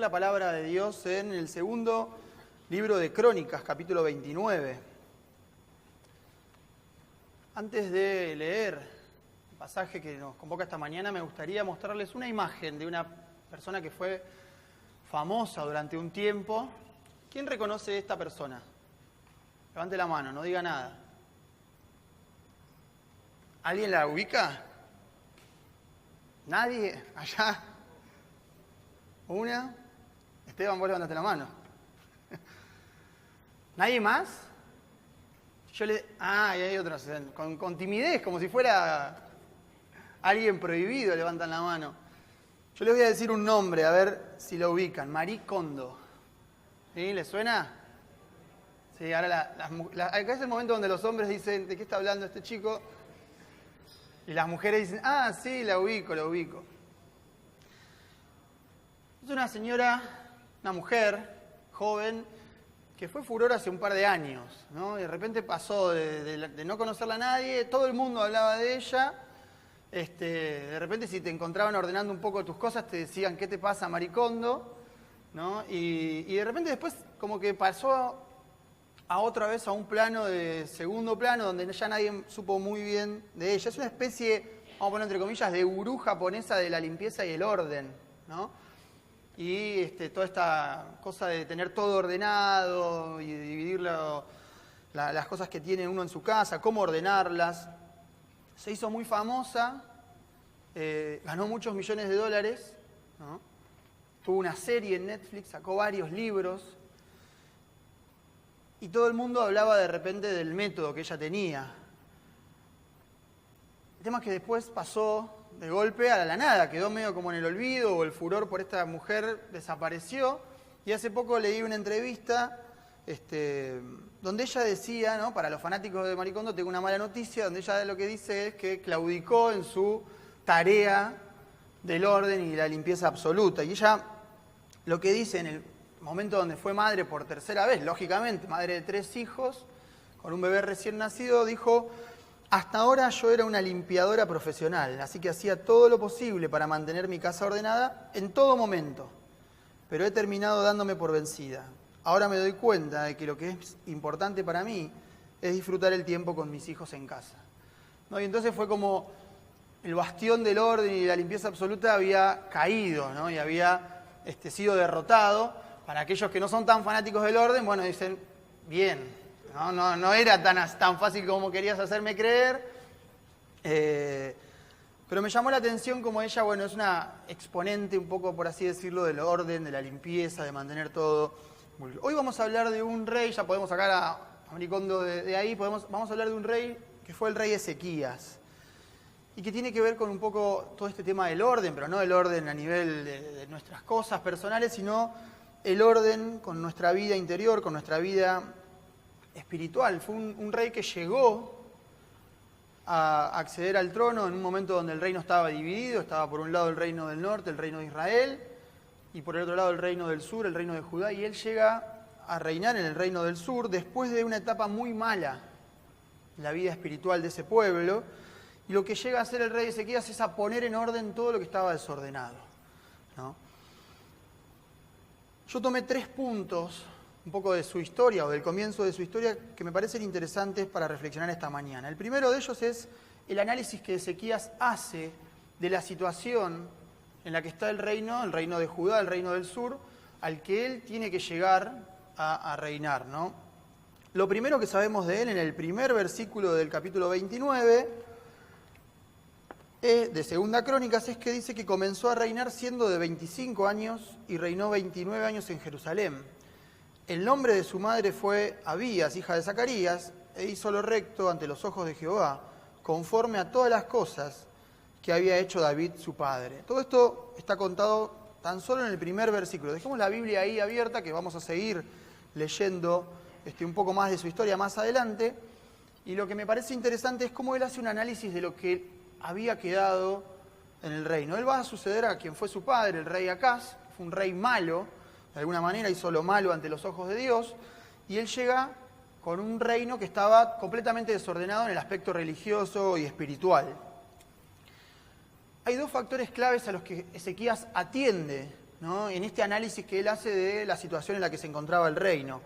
la palabra de Dios en el segundo libro de Crónicas, capítulo 29. Antes de leer el pasaje que nos convoca esta mañana, me gustaría mostrarles una imagen de una persona que fue famosa durante un tiempo. ¿Quién reconoce a esta persona? Levante la mano, no diga nada. ¿Alguien la ubica? ¿Nadie? ¿Allá? ¿Una? Esteban, vos levantaste la mano. ¿Nadie más? Y hay otros. Con timidez, como si fuera alguien prohibido, levantan la mano. Yo les voy a decir un nombre, a ver si lo ubican. Marie Kondo. ¿Sí? ¿Les suena? Sí, ahora acá es el momento donde los hombres dicen, ¿de qué está hablando este chico? Y las mujeres dicen, sí, la ubico. Es una señora, una mujer joven, que fue furor hace un par de años, ¿no? Y de repente pasó de no conocerla a nadie, todo el mundo hablaba de ella. De repente, si te encontraban ordenando un poco tus cosas, te decían, ¿qué te pasa, Marie Kondo? ¿No? Y de repente después como que pasó a otra vez a un plano de segundo plano, donde ya nadie supo muy bien de ella. Es una especie, vamos a poner entre comillas, de gurú japonesa de la limpieza y el orden, ¿no? Y toda esta cosa de tener todo ordenado y de dividir las cosas que tiene uno en su casa, cómo ordenarlas. Se hizo muy famosa, ganó muchos millones de dólares, ¿no? Tuvo una serie en Netflix, sacó varios libros. Y todo el mundo hablaba de repente del método que ella tenía. El tema es que después pasó de golpe a la nada, quedó medio como en el olvido, o el furor por esta mujer desapareció. Y hace poco leí una entrevista donde ella decía, ¿no? Para los fanáticos de Marie Kondo tengo una mala noticia, donde ella lo que dice es que claudicó en su tarea del orden y la limpieza absoluta. Y ella lo que dice en el momento donde fue madre por tercera vez, lógicamente, madre de 3 hijos, con un bebé recién nacido, dijo: hasta ahora yo era una limpiadora profesional, así que hacía todo lo posible para mantener mi casa ordenada en todo momento, pero he terminado dándome por vencida. Ahora me doy cuenta de que lo que es importante para mí es disfrutar el tiempo con mis hijos en casa, ¿no? Y entonces fue como el bastión del orden y la limpieza absoluta había caído, ¿no? Y había sido derrotado. Para aquellos que no son tan fanáticos del orden, bueno, dicen, bien, no era tan fácil como querías hacerme creer, pero me llamó la atención como ella, bueno, es una exponente un poco, por así decirlo, del orden, de la limpieza, de mantener todo. Hoy vamos a hablar de un rey, ya podemos sacar a Marie Kondo de ahí, vamos a hablar de un rey que fue el rey Ezequías, y que tiene que ver con un poco todo este tema del orden, pero no el orden a nivel de nuestras cosas personales, sino el orden con nuestra vida interior, con nuestra vida espiritual. Fue un rey que llegó a acceder al trono en un momento donde el reino estaba dividido. Estaba por un lado el reino del norte, el reino de Israel, y por el otro lado el reino del sur, el reino de Judá. Y él llega a reinar en el reino del sur después de una etapa muy mala en la vida espiritual de ese pueblo. Y lo que llega a hacer el rey Ezequías es a poner en orden todo lo que estaba desordenado, ¿no? Yo tomé 3 puntos, un poco de su historia o del comienzo de su historia, que me parecen interesantes para reflexionar esta mañana. El primero de ellos es el análisis que Ezequías hace de la situación en la que está el reino de Judá, el reino del sur, al que él tiene que llegar a reinar, ¿no? Lo primero que sabemos de él en el primer versículo del capítulo 29 de Segunda Crónicas es que dice que comenzó a reinar siendo de 25 años y reinó 29 años en Jerusalén. El nombre de su madre fue Abías, hija de Zacarías, e hizo lo recto ante los ojos de Jehová, conforme a todas las cosas que había hecho David su padre. Todo esto está contado tan solo en el primer versículo. Dejemos la Biblia ahí abierta, que vamos a seguir leyendo un poco más de su historia más adelante. Y lo que me parece interesante es cómo él hace un análisis de lo que había quedado en el reino. Él va a suceder a quien fue su padre, el rey Acaz. Fue un rey malo, de alguna manera hizo lo malo ante los ojos de Dios, y él llega con un reino que estaba completamente desordenado en el aspecto religioso y espiritual. Hay 2 factores claves a los que Ezequías atiende, ¿no? En este análisis que él hace de la situación en la que se encontraba el reino.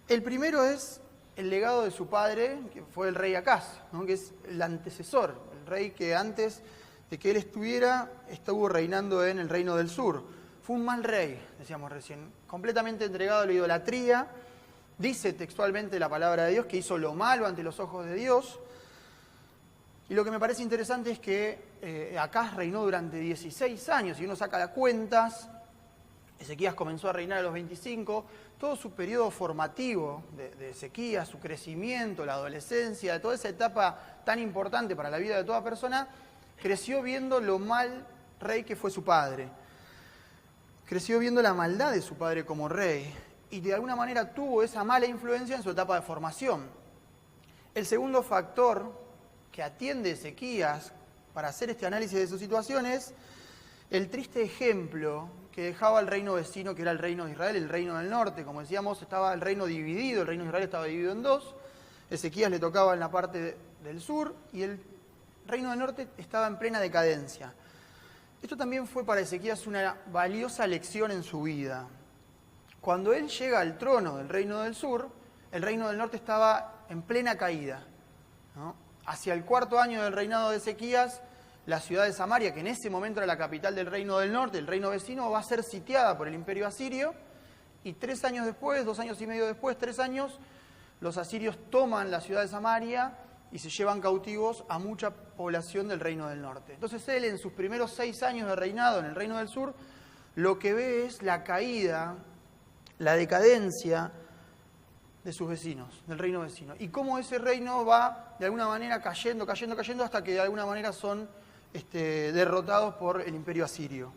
El primero es el legado de su padre, que fue el rey Acaz, ¿no? Que es el antecesor, el rey que antes de que él estuvo reinando en el reino del sur. Fue un mal rey, decíamos recién, completamente entregado a la idolatría. Dice textualmente la palabra de Dios que hizo lo malo ante los ojos de Dios. Y lo que me parece interesante es que Acaz reinó durante 16 años. Si uno saca las cuentas, Ezequías comenzó a reinar a los 25. Todo su periodo formativo de Ezequías, su crecimiento, la adolescencia, toda esa etapa tan importante para la vida de toda persona, creció viendo lo mal rey que fue su padre. Creció viendo la maldad de su padre como rey. Y de alguna manera tuvo esa mala influencia en su etapa de formación. El segundo factor que atiende Ezequías para hacer este análisis de su situación es el triste ejemplo que dejaba el reino vecino, que era el reino de Israel, el reino del norte. Como decíamos, estaba el reino dividido, el reino de Israel estaba dividido en dos. Ezequías le tocaba en la parte del sur y el reino del norte estaba en plena decadencia. Esto también fue para Ezequías una valiosa lección en su vida. Cuando él llega al trono del reino del sur, el reino del norte estaba en plena caída, ¿no? Hacia el 4.º año del reinado de Ezequías, la ciudad de Samaria, que en ese momento era la capital del reino del norte, el reino vecino, va a ser sitiada por el imperio asirio, y 3 años después, 2 años y medio después, 3 años, los asirios toman la ciudad de Samaria y se llevan cautivos a mucha población del reino del norte. Entonces él, en sus primeros 6 años de reinado en el reino del sur, lo que ve es la caída, la decadencia de sus vecinos, del reino vecino. Y cómo ese reino va, de alguna manera, cayendo, hasta que de alguna manera son derrotados por el imperio asirio.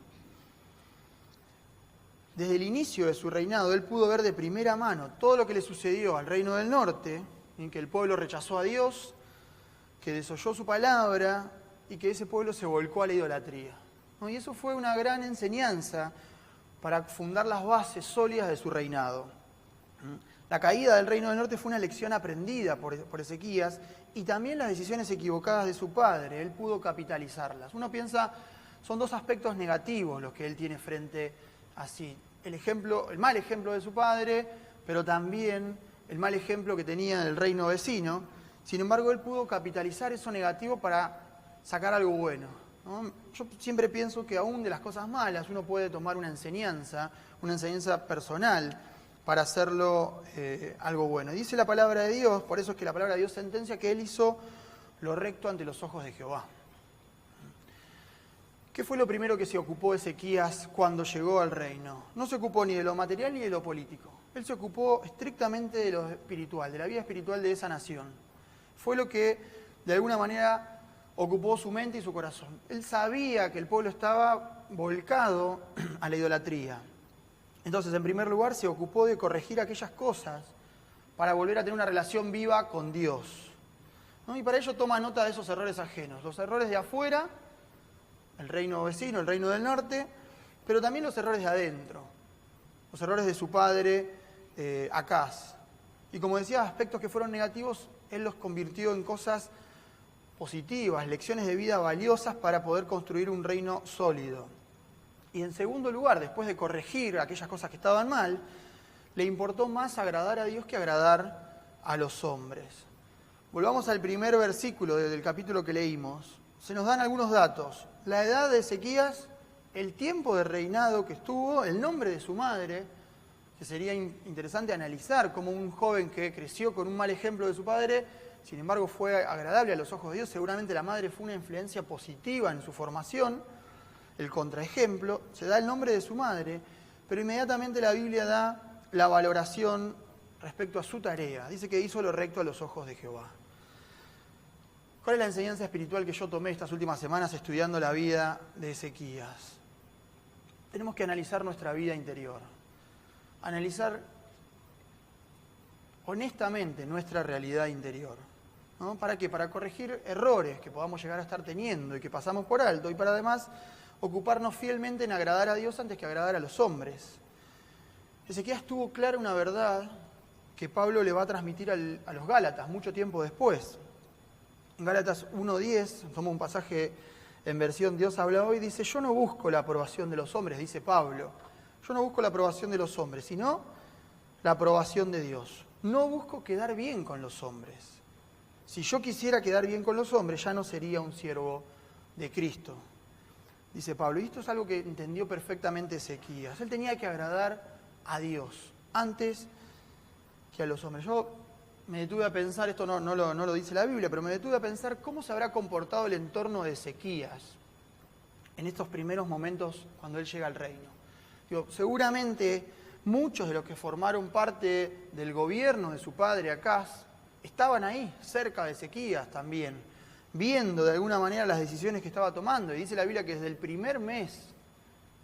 Desde el inicio de su reinado, él pudo ver de primera mano todo lo que le sucedió al reino del norte, en que el pueblo rechazó a Dios, que desoyó su palabra y que ese pueblo se volcó a la idolatría, ¿no? Y eso fue una gran enseñanza para fundar las bases sólidas de su reinado. La caída del reino del norte fue una lección aprendida por Ezequías y también las decisiones equivocadas de su padre. Él pudo capitalizarlas. Uno piensa, son 2 aspectos negativos los que él tiene frente a sí. El mal ejemplo de su padre, pero también el mal ejemplo que tenía del reino vecino. Sin embargo, él pudo capitalizar eso negativo para sacar algo bueno, ¿no? Yo siempre pienso que aún de las cosas malas uno puede tomar una enseñanza personal, para hacerlo algo bueno. Dice la palabra de Dios, por eso es que la palabra de Dios sentencia que él hizo lo recto ante los ojos de Jehová. ¿Qué fue lo primero que se ocupó Ezequías cuando llegó al reino? No se ocupó ni de lo material ni de lo político. Él se ocupó estrictamente de lo espiritual, de la vida espiritual de esa nación. Fue lo que, de alguna manera, ocupó su mente y su corazón. Él sabía que el pueblo estaba volcado a la idolatría. Entonces, en primer lugar, se ocupó de corregir aquellas cosas para volver a tener una relación viva con Dios, ¿no? Y para ello toma nota de esos errores ajenos, los errores de afuera, el reino vecino, el reino del norte, pero también los errores de adentro, los errores de su padre Acaz. Y como decía, aspectos que fueron negativos, él los convirtió en cosas positivas, lecciones de vida valiosas para poder construir un reino sólido. Y en segundo lugar, después de corregir aquellas cosas que estaban mal, le importó más agradar a Dios que agradar a los hombres. Volvamos al primer versículo del capítulo que leímos. Se nos dan algunos datos. La edad de Ezequías, el tiempo de reinado que estuvo, el nombre de su madre, que sería interesante analizar como un joven que creció con un mal ejemplo de su padre, sin embargo fue agradable a los ojos de Dios. Seguramente la madre fue una influencia positiva en su formación. El contraejemplo, se da el nombre de su madre, pero inmediatamente la Biblia da la valoración respecto a su tarea. Dice que hizo lo recto a los ojos de Jehová. ¿Cuál es la enseñanza espiritual que yo tomé estas últimas semanas estudiando la vida de Ezequías? Tenemos que analizar nuestra vida interior, analizar honestamente nuestra realidad interior, ¿no? ¿Para qué? Para corregir errores que podamos llegar a estar teniendo y que pasamos por alto, y para además ocuparnos fielmente en agradar a Dios antes que agradar a los hombres. Ezequías tuvo clara una verdad que Pablo le va a transmitir a los Gálatas mucho tiempo después. En Gálatas 1:10, toma un pasaje en versión Dios habla hoy, dice: yo no busco la aprobación de los hombres, dice Pablo, Yo no busco la aprobación de los hombres, sino la aprobación de Dios. No busco quedar bien con los hombres. Si yo quisiera quedar bien con los hombres, ya no sería un siervo de Cristo. Dice Pablo, y esto es algo que entendió perfectamente Ezequías. Él tenía que agradar a Dios antes que a los hombres. Yo me detuve a pensar, esto no lo dice la Biblia, pero me detuve a pensar cómo se habrá comportado el entorno de Ezequías en estos primeros momentos cuando él llega al reino. Digo, seguramente muchos de los que formaron parte del gobierno de su padre Acaz estaban ahí, cerca de Ezequías también, viendo de alguna manera las decisiones que estaba tomando. Y dice la Biblia que desde el primer mes,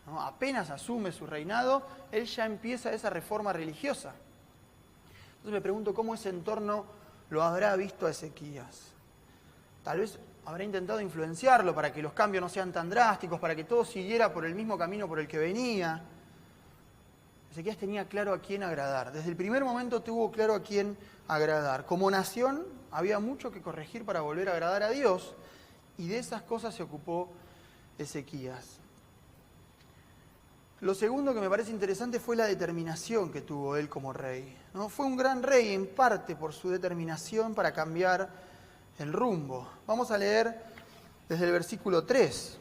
¿no?, apenas asume su reinado, él ya empieza esa reforma religiosa. Entonces me pregunto cómo ese entorno lo habrá visto a Ezequías. Tal vez habrá intentado influenciarlo para que los cambios no sean tan drásticos, para que todo siguiera por el mismo camino por el que venía. Ezequías tenía claro a quién agradar. Desde el primer momento tuvo claro a quién agradar. Como nación había mucho que corregir para volver a agradar a Dios, y de esas cosas se ocupó Ezequías. Lo segundo que me parece interesante fue la determinación que tuvo él como rey, ¿no? Fue un gran rey en parte por su determinación para cambiar el rumbo. Vamos a leer desde el versículo 3.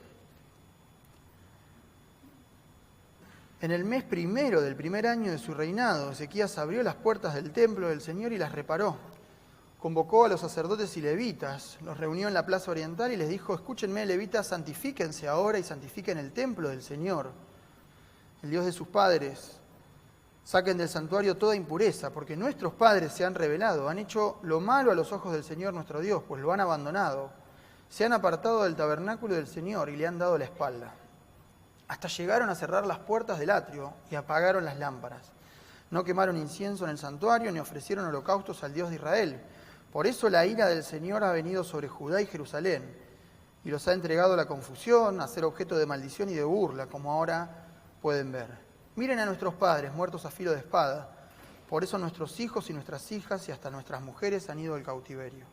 En el mes primero del primer año de su reinado, Ezequías abrió las puertas del templo del Señor y las reparó. Convocó a los sacerdotes y levitas, los reunió en la plaza oriental y les dijo: escúchenme, levitas, santifíquense ahora y santifiquen el templo del Señor, el Dios de sus padres. Saquen del santuario toda impureza, porque nuestros padres se han rebelado, han hecho lo malo a los ojos del Señor nuestro Dios, pues lo han abandonado. Se han apartado del tabernáculo del Señor y le han dado la espalda. Hasta llegaron a cerrar las puertas del atrio y apagaron las lámparas. No quemaron incienso en el santuario ni ofrecieron holocaustos al Dios de Israel. Por eso la ira del Señor ha venido sobre Judá y Jerusalén y los ha entregado a la confusión, a ser objeto de maldición y de burla, como ahora pueden ver. Miren a nuestros padres muertos a filo de espada. Por eso nuestros hijos y nuestras hijas y hasta nuestras mujeres han ido al cautiverio.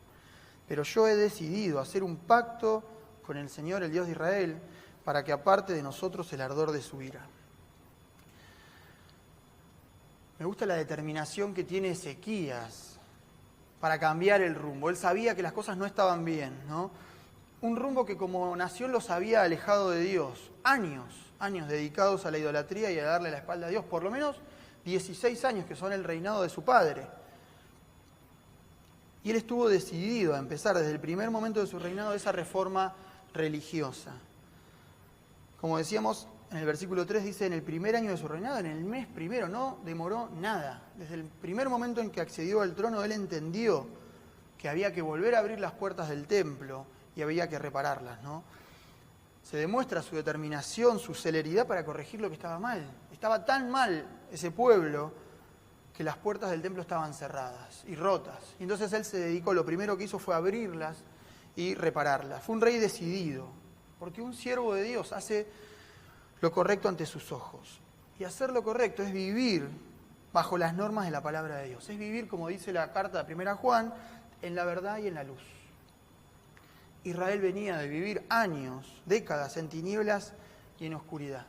Pero yo he decidido hacer un pacto con el Señor, el Dios de Israel, para que aparte de nosotros el ardor de su ira. Me gusta la determinación que tiene Ezequías para cambiar el rumbo. Él sabía que las cosas no estaban bien, ¿no? Un rumbo que como nación los había alejado de Dios. Años dedicados a la idolatría y a darle la espalda a Dios. Por lo menos 16 años que son el reinado de su padre. Y él estuvo decidido a empezar desde el primer momento de su reinado esa reforma religiosa. Como decíamos, en el versículo 3 dice, en el primer año de su reinado, en el mes primero, no demoró nada. Desde el primer momento en que accedió al trono, él entendió que había que volver a abrir las puertas del templo y había que repararlas, ¿no? Se demuestra su determinación, su celeridad para corregir lo que estaba mal. Estaba tan mal ese pueblo que las puertas del templo estaban cerradas y rotas. Y entonces él se dedicó, lo primero que hizo fue abrirlas y repararlas. Fue un rey decidido, porque un siervo de Dios hace lo correcto ante sus ojos. Y hacer lo correcto es vivir bajo las normas de la palabra de Dios. Es vivir, como dice la carta de 1 Juan, en la verdad y en la luz. Israel venía de vivir años, décadas en tinieblas y en oscuridad.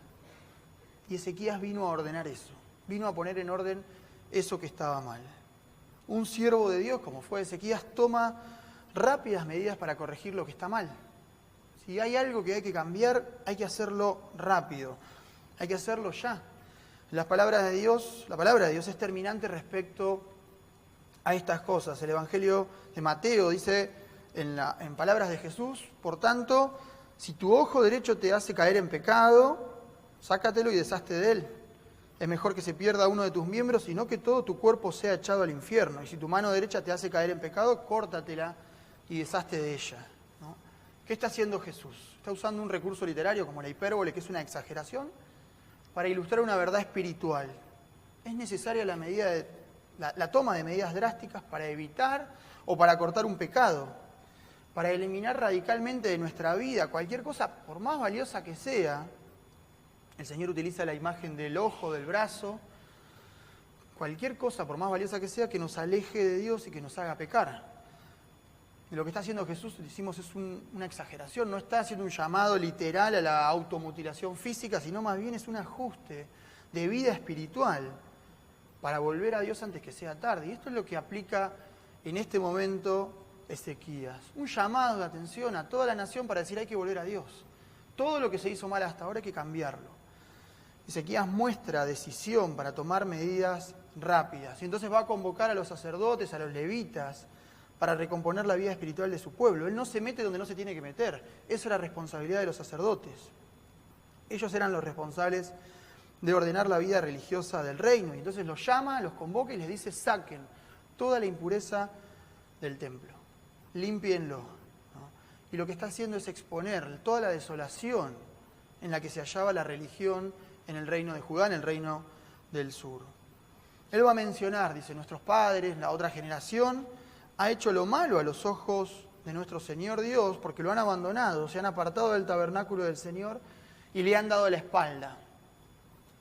Y Ezequías vino a ordenar eso, vino a poner en orden eso que estaba mal. Un siervo de Dios, como fue Ezequías, toma rápidas medidas para corregir lo que está mal. Si hay algo que hay que cambiar, hay que hacerlo rápido, hay que hacerlo ya. La palabra de Dios es terminante respecto a estas cosas. El Evangelio de Mateo dice en palabras de Jesús, por tanto, si tu ojo derecho te hace caer en pecado, sácatelo y deshazte de él. Es mejor que se pierda uno de tus miembros, sino que todo tu cuerpo sea echado al infierno. Y si tu mano derecha te hace caer en pecado, córtatela y deshazte de ella, ¿no? ¿Qué está haciendo Jesús? Está usando un recurso literario como la hipérbole, que es una exageración, para ilustrar una verdad espiritual. Es necesaria la toma de medidas drásticas para evitar o para cortar un pecado, para eliminar radicalmente de nuestra vida cualquier cosa, por más valiosa que sea. El Señor utiliza la imagen del ojo, del brazo, cualquier cosa, por más valiosa que sea, que nos aleje de Dios y que nos haga pecar. Y lo que está haciendo Jesús, decimos, es una exageración, no está haciendo un llamado literal a la automutilación física, sino más bien es un ajuste de vida espiritual para volver a Dios antes que sea tarde. Y esto es lo que aplica en este momento Ezequías. Un llamado de atención a toda la nación para decir hay que volver a Dios. Todo lo que se hizo mal hasta ahora hay que cambiarlo. Ezequías muestra decisión para tomar medidas rápidas. Y entonces va a convocar a los sacerdotes, a los levitas, para recomponer la vida espiritual de su pueblo. Él no se mete donde no se tiene que meter. Eso era responsabilidad de los sacerdotes. Ellos eran los responsables de ordenar la vida religiosa del reino. Y entonces los llama, los convoca y les dice, saquen toda la impureza del templo. Límpienlo. ¿No? Y lo que está haciendo es exponer toda la desolación en la que se hallaba la religión en el reino de Judá, en el reino del sur. Él va a mencionar, dice, nuestros padres, la otra generación, ha hecho lo malo a los ojos de nuestro Señor Dios porque lo han abandonado, se han apartado del tabernáculo del Señor y le han dado la espalda.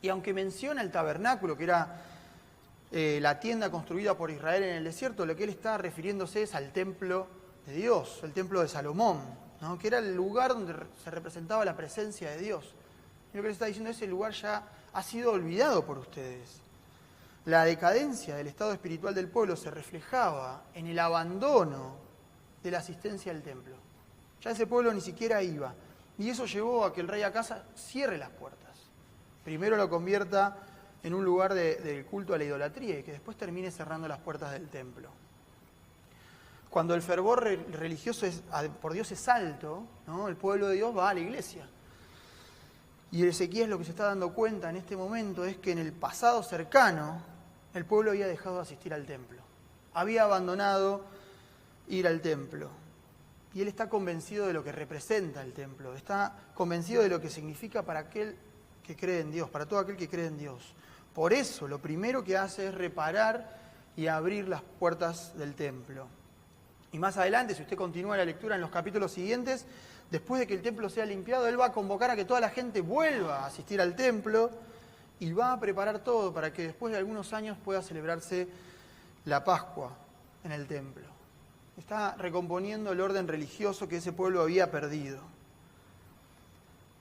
Y aunque menciona el tabernáculo, que era la tienda construida por Israel en el desierto, lo que él está refiriéndose es al templo de Dios, el templo de Salomón, ¿no? Que era el lugar donde se representaba la presencia de Dios. Y lo que él está diciendo es que ese lugar ya ha sido olvidado por ustedes. La decadencia del estado espiritual del pueblo se reflejaba en el abandono de la asistencia al templo. Ya ese pueblo ni siquiera iba. Y eso llevó a que el rey Acaz cierre las puertas. Primero lo convierta en un lugar de culto a la idolatría y que después termine cerrando las puertas del templo. Cuando el fervor religioso por Dios es alto, ¿no? El pueblo de Dios va a la iglesia. Y Ezequías lo que se está dando cuenta en este momento es que en el pasado cercano el pueblo había dejado de asistir al templo. Había abandonado ir al templo. Y él está convencido de lo que representa el templo. Está convencido de lo que significa para aquel que cree en Dios, para todo aquel que cree en Dios. Por eso lo primero que hace es reparar y abrir las puertas del templo. Y más adelante, si usted continúa la lectura en los capítulos siguientes, después de que el templo sea limpiado, él va a convocar a que toda la gente vuelva a asistir al templo y va a preparar todo para que después de algunos años pueda celebrarse la Pascua en el templo. Está recomponiendo el orden religioso que ese pueblo había perdido.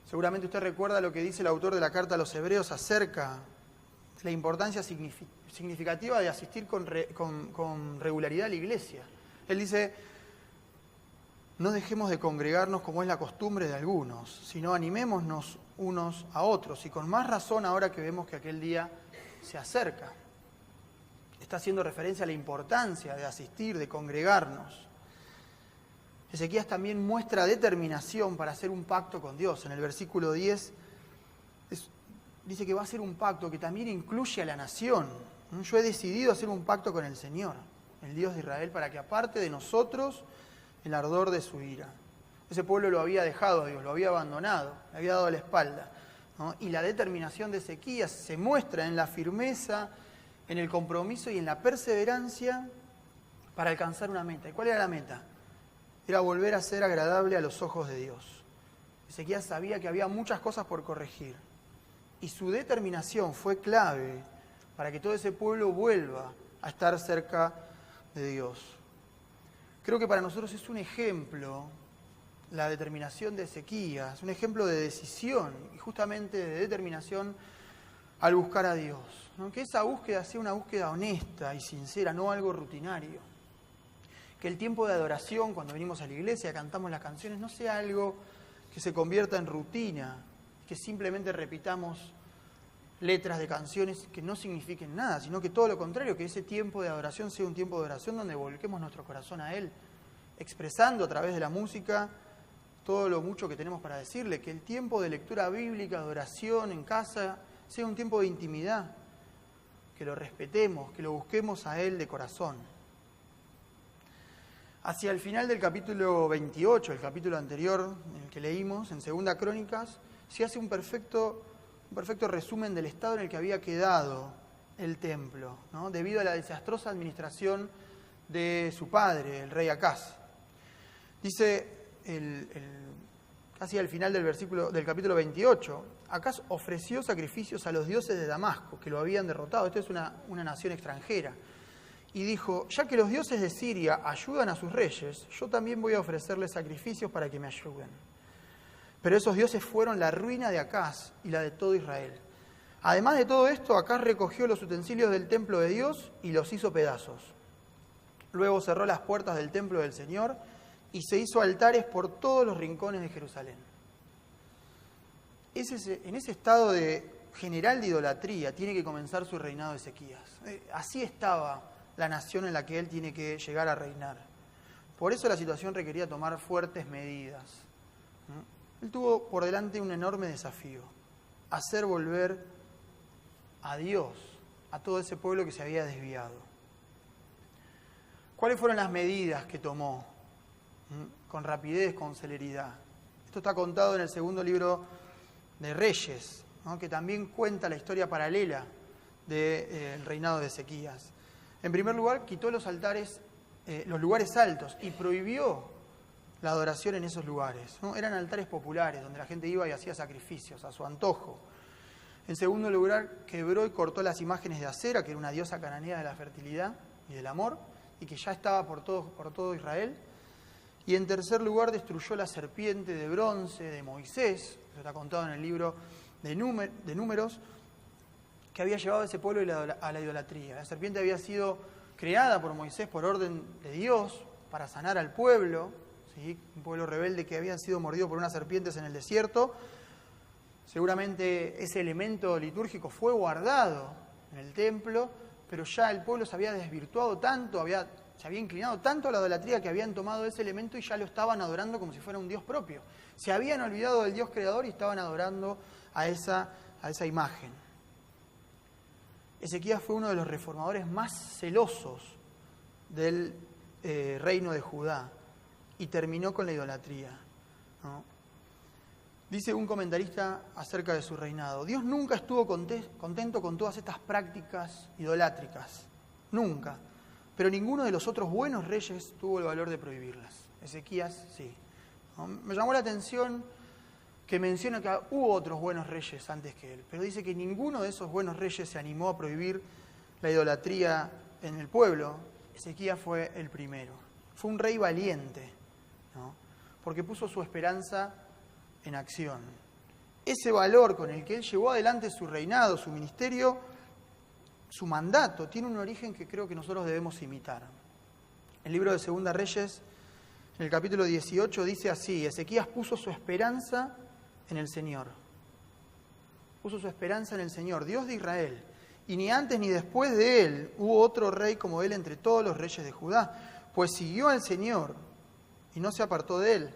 Seguramente usted recuerda lo que dice el autor de la carta a los Hebreos acerca de la importancia significativa de asistir con regularidad a la iglesia. Él dice, no dejemos de congregarnos como es la costumbre de algunos, sino animémonos unos a otros, y con más razón ahora que vemos que aquel día se acerca. Está haciendo referencia a la importancia de asistir, de congregarnos. Ezequías también muestra determinación para hacer un pacto con Dios. En el versículo 10 dice que va a hacer un pacto que también incluye a la nación. Yo he decidido hacer un pacto con el Señor, el Dios de Israel, para que aparte de nosotros el ardor de su ira. Ese pueblo lo había dejado a Dios, lo había abandonado, le había dado la espalda, ¿no? Y la determinación de Ezequías se muestra en la firmeza, en el compromiso y en la perseverancia para alcanzar una meta. ¿Y cuál era la meta? Era volver a ser agradable a los ojos de Dios. Ezequías sabía que había muchas cosas por corregir y su determinación fue clave para que todo ese pueblo vuelva a estar cerca de Dios. Creo que para nosotros es un ejemplo la determinación de Ezequías, un ejemplo de decisión y justamente de determinación al buscar a Dios, ¿no? Que esa búsqueda sea una búsqueda honesta y sincera, no algo rutinario. Que el tiempo de adoración, cuando venimos a la iglesia, cantamos las canciones, no sea algo que se convierta en rutina, que simplemente repitamos letras de canciones que no signifiquen nada, sino que todo lo contrario, que ese tiempo de adoración sea un tiempo de oración donde volquemos nuestro corazón a Él, expresando a través de la música todo lo mucho que tenemos para decirle, que el tiempo de lectura bíblica, de oración en casa, sea un tiempo de intimidad, que lo respetemos, que lo busquemos a Él de corazón. Hacia el final del capítulo 28, el capítulo anterior, en el que leímos, en 2 Crónicas, se hace un perfecto resumen del estado en el que había quedado el templo, ¿no? Debido a la desastrosa administración de su padre, el rey Acaz. Dice casi al final del capítulo 28, Acaz ofreció sacrificios a los dioses de Damasco, que lo habían derrotado. Esta es una nación extranjera. Y dijo, ya que los dioses de Siria ayudan a sus reyes, yo también voy a ofrecerles sacrificios para que me ayuden. Pero esos dioses fueron la ruina de Acaz y la de todo Israel. Además de todo esto, Acaz recogió los utensilios del templo de Dios y los hizo pedazos. Luego cerró las puertas del templo del Señor y se hizo altares por todos los rincones de Jerusalén. En ese estado general de idolatría tiene que comenzar su reinado de Ezequías. Así estaba la nación en la que él tiene que llegar a reinar. Por eso la situación requería tomar fuertes medidas. Él tuvo por delante un enorme desafío: hacer volver a Dios a todo ese pueblo que se había desviado. ¿Cuáles fueron las medidas que tomó? Con rapidez, con celeridad. Esto está contado en el segundo libro de Reyes, ¿no?, que también cuenta la historia paralela del reinado de Ezequías. En primer lugar, quitó los altares, los lugares altos, y prohibió la adoración en esos lugares, ¿no? Eran altares populares donde la gente iba y hacía sacrificios a su antojo. En segundo lugar, quebró y cortó las imágenes de Acera, que era una diosa cananea de la fertilidad y del amor, y que ya estaba por todo Israel. Y en tercer lugar, destruyó la serpiente de bronce de Moisés, que está contado en el libro de Números, que había llevado a ese pueblo a la idolatría. La serpiente había sido creada por Moisés por orden de Dios para sanar al pueblo, ¿sí? Un pueblo rebelde que habían sido mordidos por unas serpientes en el desierto. Seguramente ese elemento litúrgico fue guardado en el templo, pero ya el pueblo se había desvirtuado tanto, se había inclinado tanto a la idolatría que habían tomado ese elemento y ya lo estaban adorando como si fuera un Dios propio. Se habían olvidado del Dios creador y estaban adorando a esa imagen. Ezequías fue uno de los reformadores más celosos del reino de Judá y terminó con la idolatría, ¿no? Dice un comentarista acerca de su reinado: Dios nunca estuvo contento con todas estas prácticas idolátricas, nunca, pero ninguno de los otros buenos reyes tuvo el valor de prohibirlas. Ezequías sí, ¿no? Me llamó la atención que menciona que hubo otros buenos reyes antes que él, pero dice que ninguno de esos buenos reyes se animó a prohibir la idolatría en el pueblo. Ezequías fue el primero. Fue un rey valiente, ¿no?, porque puso su esperanza en acción. Ese valor con el que él llevó adelante su reinado, su ministerio, su mandato, tiene un origen que creo que nosotros debemos imitar. El libro de Segunda Reyes, en el capítulo 18, dice así: Ezequías puso su esperanza en el Señor. Puso su esperanza en el Señor, Dios de Israel. Y ni antes ni después de él hubo otro rey como él entre todos los reyes de Judá, pues siguió al Señor y no se apartó de él.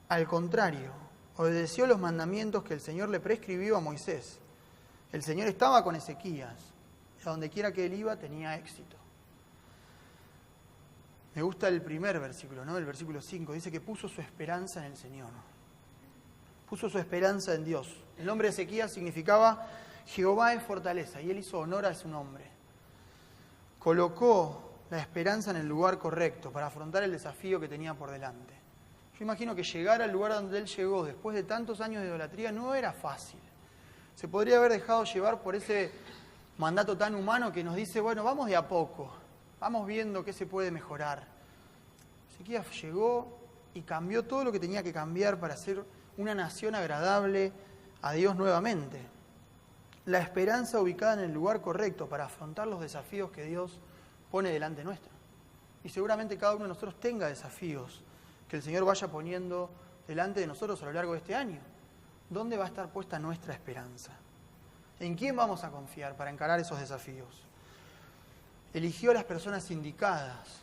Al contrario, obedeció los mandamientos que el Señor le prescribió a Moisés. El Señor estaba con Ezequías, y a donde quiera que él iba tenía éxito. Me gusta el primer versículo, ¿no? El versículo 5, dice que puso su esperanza en el Señor. Puso su esperanza en Dios. El nombre de Ezequías significaba Jehová es fortaleza, y él hizo honor a su nombre. Colocó la esperanza en el lugar correcto para afrontar el desafío que tenía por delante. Yo imagino que llegar al lugar donde él llegó después de tantos años de idolatría no era fácil. Se podría haber dejado llevar por ese mandato tan humano que nos dice, bueno, vamos de a poco, vamos viendo qué se puede mejorar. Ezequías llegó y cambió todo lo que tenía que cambiar para ser una nación agradable a Dios nuevamente. La esperanza ubicada en el lugar correcto para afrontar los desafíos que Dios pone delante nuestro. Y seguramente cada uno de nosotros tenga desafíos que el Señor vaya poniendo delante de nosotros a lo largo de este año. ¿Dónde va a estar puesta nuestra esperanza? ¿En quién vamos a confiar para encarar esos desafíos? Eligió a las personas indicadas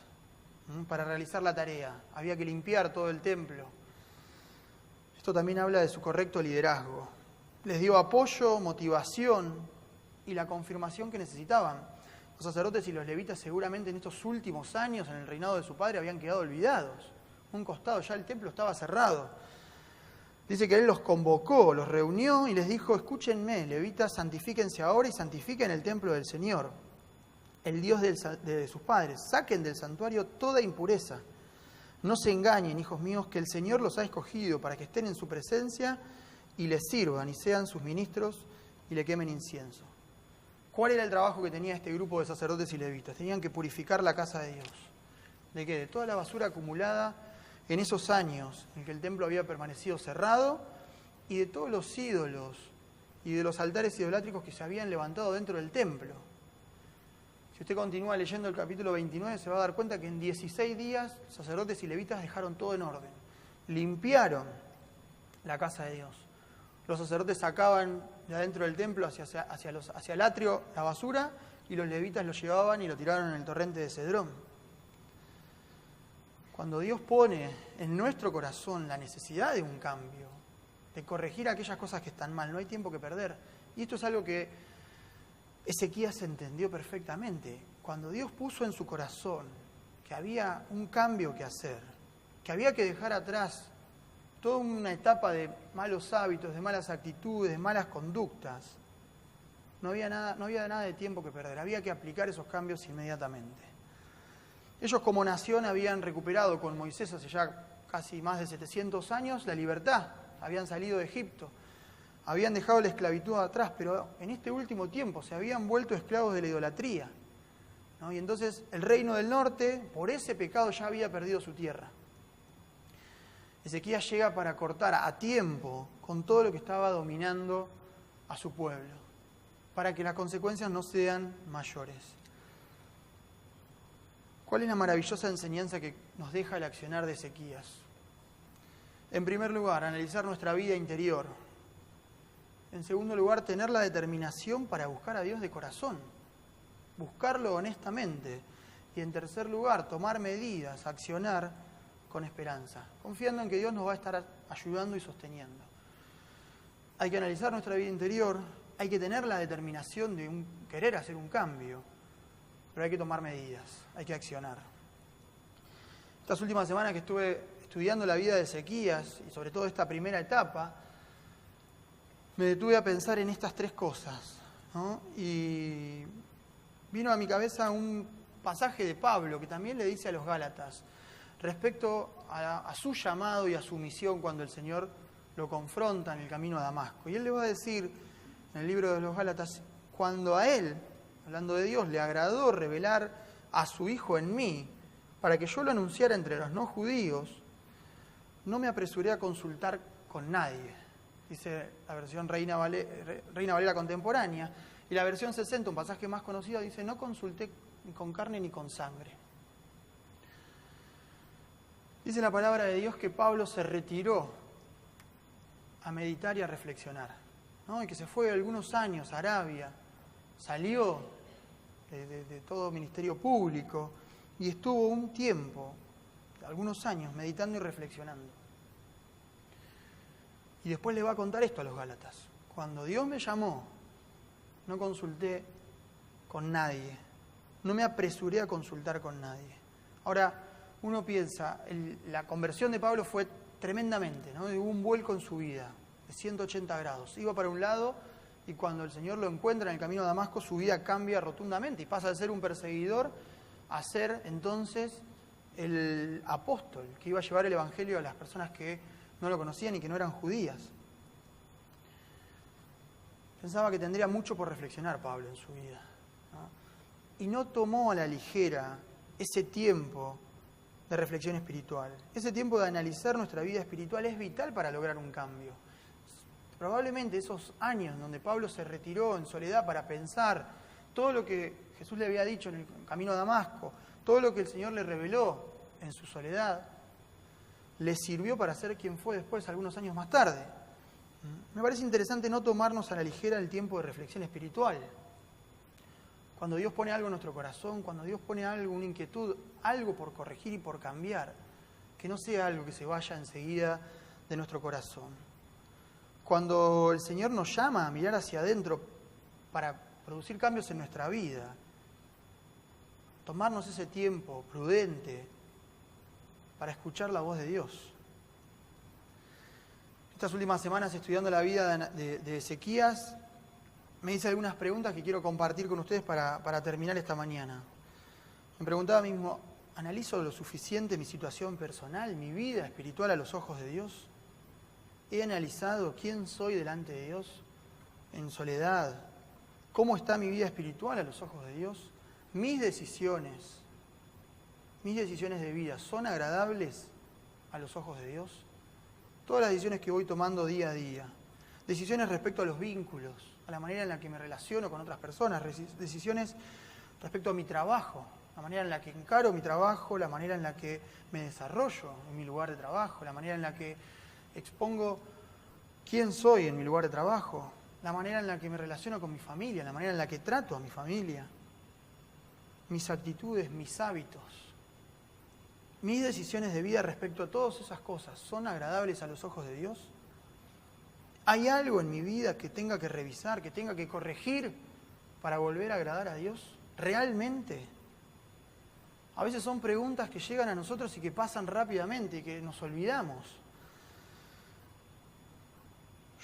para realizar la tarea. Había que limpiar todo el templo. Esto también habla de su correcto liderazgo. Les dio apoyo, motivación y la confirmación que necesitaban. Los sacerdotes y los levitas seguramente en estos últimos años, en el reinado de su padre, habían quedado olvidados. Un costado, ya el templo estaba cerrado. Dice que él los convocó, los reunió y les dijo: escúchenme, levitas, santifíquense ahora y santifiquen el templo del Señor, el Dios de sus padres. Saquen del santuario toda impureza. No se engañen, hijos míos, que el Señor los ha escogido para que estén en su presencia y les sirvan y sean sus ministros y le quemen incienso. ¿Cuál era el trabajo que tenía este grupo de sacerdotes y levitas? Tenían que purificar la casa de Dios. ¿De qué? De toda la basura acumulada en esos años en que el templo había permanecido cerrado y de todos los ídolos y de los altares idolátricos que se habían levantado dentro del templo. Si usted continúa leyendo el capítulo 29, se va a dar cuenta que en 16 días sacerdotes y levitas dejaron todo en orden. Limpiaron la casa de Dios. Los sacerdotes sacaban de adentro del templo hacia el atrio la basura y los levitas lo llevaban y lo tiraron en el torrente de Cedrón. Cuando Dios pone en nuestro corazón la necesidad de un cambio, de corregir aquellas cosas que están mal, no hay tiempo que perder. Y esto es algo que Ezequías entendió perfectamente. Cuando Dios puso en su corazón que había un cambio que hacer, que había que dejar atrás toda una etapa de malos hábitos, de malas actitudes, de malas conductas, no había nada de tiempo que perder, había que aplicar esos cambios inmediatamente. Ellos como nación habían recuperado con Moisés hace ya casi más de 700 años la libertad, habían salido de Egipto, habían dejado la esclavitud atrás, pero en este último tiempo se habían vuelto esclavos de la idolatría, ¿no? Y entonces el reino del norte, por ese pecado, ya había perdido su tierra. Ezequías llega para cortar a tiempo con todo lo que estaba dominando a su pueblo, para que las consecuencias no sean mayores. ¿Cuál es la maravillosa enseñanza que nos deja el accionar de Ezequías? En primer lugar, analizar nuestra vida interior. En segundo lugar, tener la determinación para buscar a Dios de corazón, buscarlo honestamente. Y en tercer lugar, tomar medidas, accionar con esperanza, confiando en que Dios nos va a estar ayudando y sosteniendo. Hay que analizar nuestra vida interior, hay que tener la determinación de querer hacer un cambio, pero hay que tomar medidas, hay que accionar. Estas últimas semanas que estuve estudiando la vida de Ezequías, y sobre todo esta primera etapa, me detuve a pensar en estas tres cosas, ¿no? Y vino a mi cabeza un pasaje de Pablo que también le dice a los Gálatas respecto a su llamado y a su misión cuando el Señor lo confronta en el camino a Damasco. Y él le va a decir en el libro de los Gálatas, cuando a él, hablando de Dios, le agradó revelar a su Hijo en mí, para que yo lo anunciara entre los no judíos, no me apresuré a consultar con nadie. Dice la versión Reina Valera contemporánea. Y la versión 60, un pasaje más conocido, dice, no consulté ni con carne ni con sangre. Dice la palabra de Dios que Pablo se retiró a meditar y a reflexionar, ¿no? Y que se fue algunos años a Arabia, salió de todo ministerio público y estuvo un tiempo, algunos años, meditando y reflexionando. Y después le va a contar esto a los Gálatas. Cuando Dios me llamó, no consulté con nadie, no me apresuré a consultar con nadie. Ahora, uno piensa, la conversión de Pablo fue tremendamente, ¿no? Hubo un vuelco en su vida, de 180 grados. Iba para un lado y cuando el Señor lo encuentra en el camino a Damasco, su vida cambia rotundamente y pasa de ser un perseguidor a ser entonces el apóstol que iba a llevar el evangelio a las personas que no lo conocían y que no eran judías. Pensaba que tendría mucho por reflexionar Pablo en su vida, ¿no? Y no tomó a la ligera ese tiempo de reflexión espiritual. Ese tiempo de analizar nuestra vida espiritual es vital para lograr un cambio. Probablemente esos años donde Pablo se retiró en soledad para pensar todo lo que Jesús le había dicho en el camino a Damasco, todo lo que el Señor le reveló en su soledad, le sirvió para ser quien fue después, algunos años más tarde. Me parece interesante no tomarnos a la ligera el tiempo de reflexión espiritual. Cuando Dios pone algo en nuestro corazón, cuando Dios pone algo, una inquietud, algo por corregir y por cambiar, que no sea algo que se vaya enseguida de nuestro corazón. Cuando el Señor nos llama a mirar hacia adentro para producir cambios en nuestra vida, tomarnos ese tiempo prudente para escuchar la voz de Dios. Estas últimas semanas estudiando la vida de Ezequías, me hice algunas preguntas que quiero compartir con ustedes para terminar esta mañana. Me preguntaba mismo, ¿analizo lo suficiente mi situación personal, mi vida espiritual a los ojos de Dios? ¿He analizado quién soy delante de Dios en soledad? ¿Cómo está mi vida espiritual a los ojos de Dios? ¿Mis decisiones de vida son agradables a los ojos de Dios? Todas las decisiones que voy tomando día a día, decisiones respecto a los vínculos, a la manera en la que me relaciono con otras personas, decisiones respecto a mi trabajo, la manera en la que encaro mi trabajo, la manera en la que me desarrollo en mi lugar de trabajo, la manera en la que expongo quién soy en mi lugar de trabajo, la manera en la que me relaciono con mi familia, la manera en la que trato a mi familia, mis actitudes, mis hábitos, mis decisiones de vida respecto a todas esas cosas, ¿son agradables a los ojos de Dios? ¿Hay algo en mi vida que tenga que revisar, que tenga que corregir para volver a agradar a Dios? ¿Realmente? A veces son preguntas que llegan a nosotros y que pasan rápidamente y que nos olvidamos.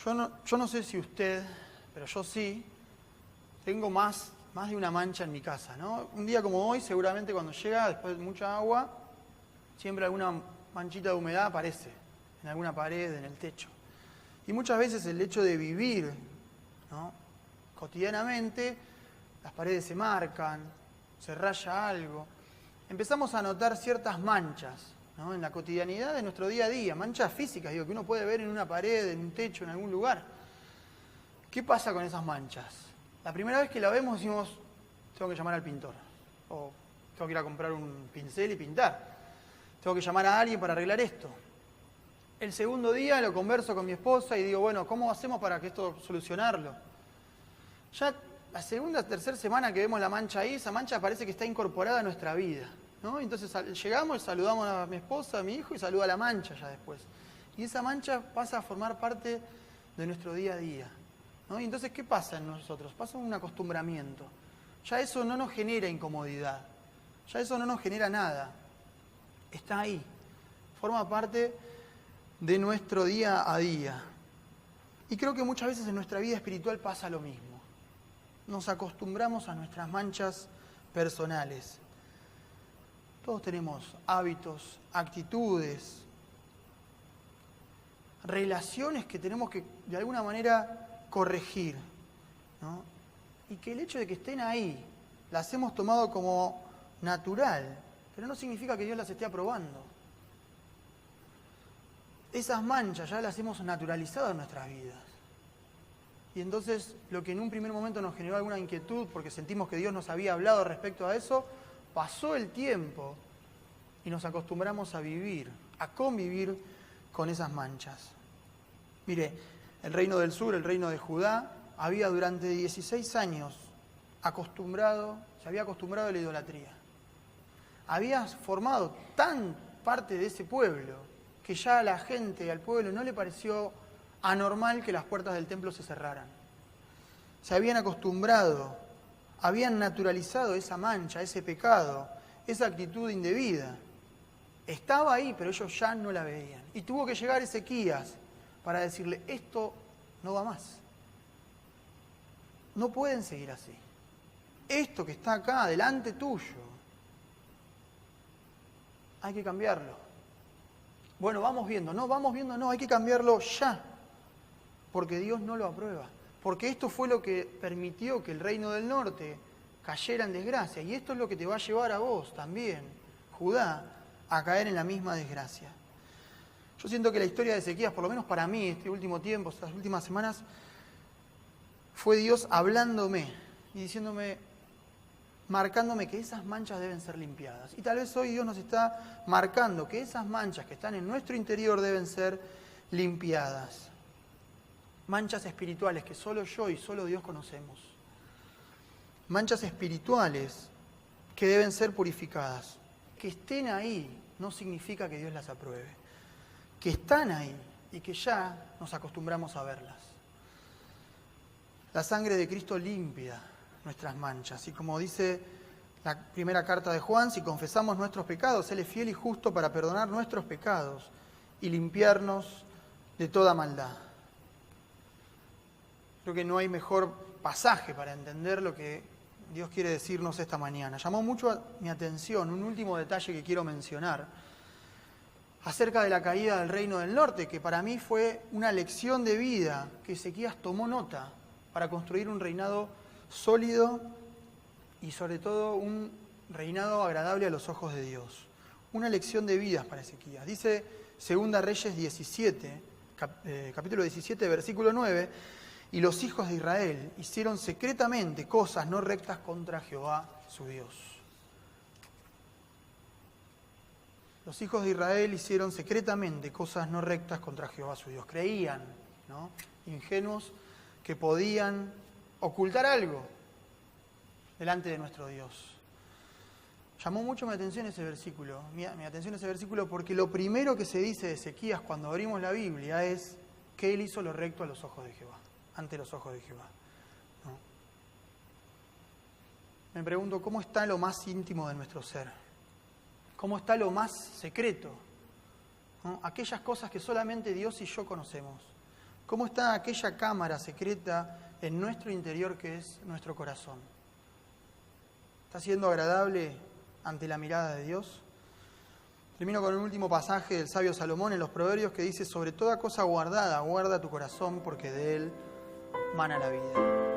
Yo no sé si usted, pero yo sí, tengo más de una mancha en mi casa, ¿no? Un día como hoy, seguramente cuando llega, después de mucha agua, siempre alguna manchita de humedad aparece en alguna pared, en el techo. Y muchas veces el hecho de vivir, ¿no?, cotidianamente, las paredes se marcan, se raya algo. Empezamos a notar ciertas manchas, ¿no?, en la cotidianidad de nuestro día a día, manchas físicas, digo, que uno puede ver en una pared, en un techo, en algún lugar. ¿Qué pasa con esas manchas? La primera vez que la vemos decimos, tengo que llamar al pintor, o tengo que ir a comprar un pincel y pintar, tengo que llamar a alguien para arreglar esto. El segundo día lo converso con mi esposa y digo, bueno, ¿cómo hacemos para que esto solucionarlo? Ya la segunda, tercera semana que vemos la mancha ahí, esa mancha parece que está incorporada a nuestra vida, ¿no? Entonces llegamos y saludamos a mi esposa, a mi hijo y saluda a la mancha ya después. Y esa mancha pasa a formar parte de nuestro día a día, ¿no? Y entonces, ¿qué pasa en nosotros? Pasa un acostumbramiento. Ya eso no nos genera incomodidad, ya eso no nos genera nada. Está ahí, forma parte de nuestro día a día. Y creo que muchas veces en nuestra vida espiritual pasa lo mismo. Nos acostumbramos a nuestras manchas personales. Todos tenemos hábitos, actitudes, relaciones que tenemos que de alguna manera corregir, ¿no? Y que el hecho de que estén ahí, las hemos tomado como natural, pero no significa que Dios las esté aprobando. Esas manchas ya las hemos naturalizado en nuestras vidas. Y entonces lo que en un primer momento nos generó alguna inquietud porque sentimos que Dios nos había hablado respecto a eso, pasó el tiempo y nos acostumbramos a vivir, a convivir con esas manchas. Mire, el reino del sur, el reino de Judá, había durante 16 años se había acostumbrado a la idolatría. Había formado tan parte de ese pueblo que ya a la gente, al pueblo, no le pareció anormal que las puertas del templo se cerraran. Se habían acostumbrado, habían naturalizado esa mancha, ese pecado, esa actitud indebida. Estaba ahí, pero ellos ya no la veían. Y tuvo que llegar Ezequías para decirle, esto no va más. No pueden seguir así. Esto que está acá, delante tuyo, hay que cambiarlo. Bueno, vamos viendo, no, hay que cambiarlo ya, porque Dios no lo aprueba, porque esto fue lo que permitió que el reino del norte cayera en desgracia, y esto es lo que te va a llevar a vos también, Judá, a caer en la misma desgracia. Yo siento que la historia de Ezequías, por lo menos para mí, este último tiempo, estas últimas semanas, fue Dios hablándome y diciéndome, marcándome que esas manchas deben ser limpiadas. Y tal vez hoy Dios nos está marcando que esas manchas que están en nuestro interior deben ser limpiadas. Manchas espirituales que solo yo y solo Dios conocemos. Manchas espirituales que deben ser purificadas. Que estén ahí no significa que Dios las apruebe. Que están ahí y que ya nos acostumbramos a verlas. La sangre de Cristo limpia nuestras manchas. Y como dice la primera carta de Juan, si confesamos nuestros pecados, Él es fiel y justo para perdonar nuestros pecados y limpiarnos de toda maldad. Creo que no hay mejor pasaje para entender lo que Dios quiere decirnos esta mañana. Llamó mucho mi atención un último detalle que quiero mencionar acerca de la caída del reino del norte, que para mí fue una lección de vida que Ezequías tomó nota para construir un reinado sólido y sobre todo un reinado agradable a los ojos de Dios. Una lección de vidas para Ezequías. Dice 2 Reyes 17, capítulo 17, versículo 9, y los hijos de Israel hicieron secretamente cosas no rectas contra Jehová, su Dios. Los hijos de Israel hicieron secretamente cosas no rectas contra Jehová, su Dios. Creían, ¿no?, ingenuos, que podían ocultar algo delante de nuestro Dios. Llamó mucho mi atención ese versículo, porque lo primero que se dice de Ezequías cuando abrimos la Biblia es que él hizo lo recto a los ojos de Jehová, ante los ojos de Jehová, ¿no? Me pregunto, ¿cómo está lo más íntimo de nuestro ser? ¿Cómo está lo más secreto? ¿No? Aquellas cosas que solamente Dios y yo conocemos. ¿Cómo está aquella cámara secreta en nuestro interior que es nuestro corazón? ¿Está siendo agradable ante la mirada de Dios? Termino con un último pasaje del sabio Salomón en los Proverbios que dice: sobre toda cosa guardada, guarda tu corazón, porque de él mana la vida.